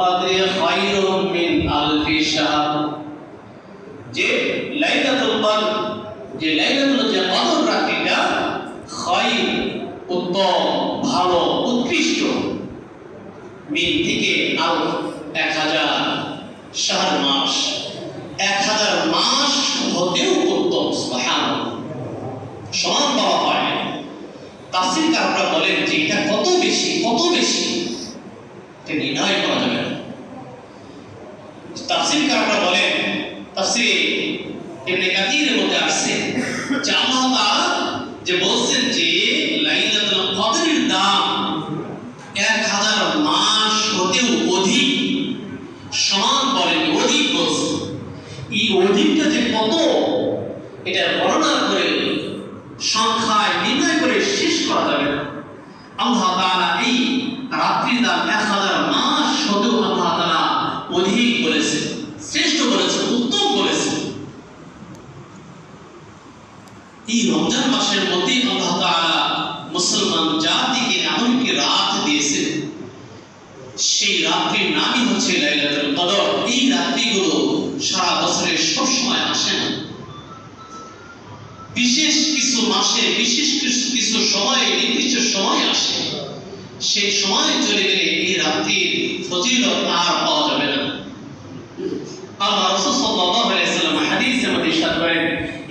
কদরি খায়রুম মিন আলফি শাহর, যে লাইলাতুল কদর, যে লাইলাতুল কদর রাতটা খায়র, উত্তম, ভালো, উৎকৃষ্ট, মিন থেকে আলফ 1000 শাহর মাস, 1000 মাস হতেও উত্তম। সুবহানাল্লাহ, সমান বলা হয়। তাফসীরকাররা বলেন যে এটা কত বেশি, কত বেশি এটা নির্ণয় করা যাবে না। তাফসীরকাররা বলেন, তাফসীরে ইবনে কাসীরের মধ্যে আসছে যে আল্লাহ তাআলা যে বলছেন যে লাইলাতুল কদরের দাম 1000 মাস হতেও অধিক, সমান বলেন, অধিক বলছে। এই অধিকটা যে কত এটা বর্ণনা করে সংখ্যায় নির্ণয় করে শেষ করা যাবে না। আল্লাহ তাআলা এই রাত্রির দাম 1000 মাস হতেও আল্লাহ তাআলা অধিক বলেছে, শ্রেষ্ঠ বলেছে, উত্তম বলেছে। এই রমজান মাসের মধ্যে আল্লাহ তাআলা মুসলমান জাতিকে এমন একটি রাত দিয়েছে, সেই রাত্রির নামই হচ্ছে লাইলাতুল কদর। এই রাত্রিগুলো সারা বছরে সব সময় আসে না, বিশেষ কিছু মাসে, বিশেষ কিছু সময়ে, নির্দিষ্ট সময় আসে। সেই সময় চলে গেলে এই রাত্রির ফজিলত আর পাওয়া যাবে না। আল্লাহ রাসূল সাল্লাল্লাহু আলাইহি ওয়াসাল্লাম হাদিসে মধ্যে ইরশাদ করেন,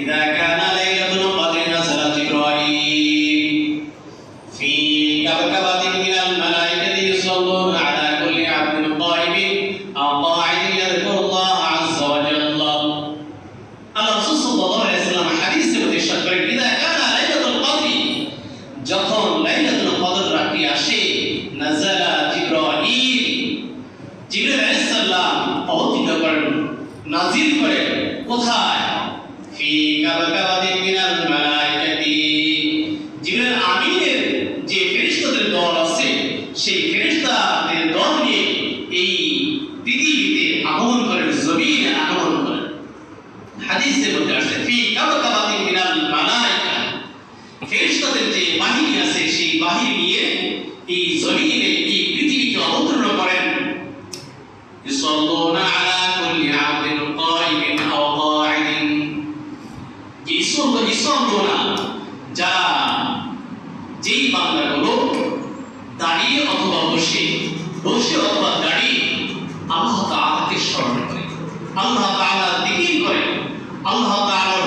ইযা কানা লাইলাতুল কদরি নাযালা জিবরাইল ফি কাবকাবাতিন মিনাল মালাইকাতি ইউসাল্লুনা আলা কুল্লি আবদিন কাইমিন আও কাঈদিন ইয়াযকুরুল্লাহ আযজা ওয়া জাল্লা। আল্লাহ রাসূল সাল্লাল্লাহু আলাইহি ওয়াসাল্লাম হাদিসে মধ্যে ইরশাদ করেন, ইযা কানা লাইলাতুল কদরি, যখন লাইলাতুল কদর রাত্রি আসে, নাযালা জিবরাইল, জিবরাইল আলাইহিস সালাম অবতীর্ণ করেন, নাজিল করেন। কোথায়? ফি কাবকাবাতিন মিনাল মালাইকাতি, জিবরাইল আমিনের যে ফেরেশতাদের দল আছে, সেই ফেরেশতাদের দল নিয়ে এই পৃথিবীতে আগমন করেন, জমিনে আগমন করেন। হাদিসে মধ্যে আছে ফি কাবকাবাতিন মিনাল মালাইকা, ফেরেশতাদের যে বাহিনী আছে সেই বাহিনী নিয়ে এই জমিনে, এই পৃথিবীতে অবতরণ করেন। ইউসাল্লুনা আলা কুল্লি আবদিন কাইমিন আও কাঈদিন, ইউসাল্লুনা, যারা, যেই বান্দাগুলো দাঁড়িয়ে অথবা বসে, বসে অথবা দাঁড়িয়ে আল্লাহ তাআলাকে স্মরণ করে, আল্লাহ তাআলার জিকির করে, আল্লাহ তাআলার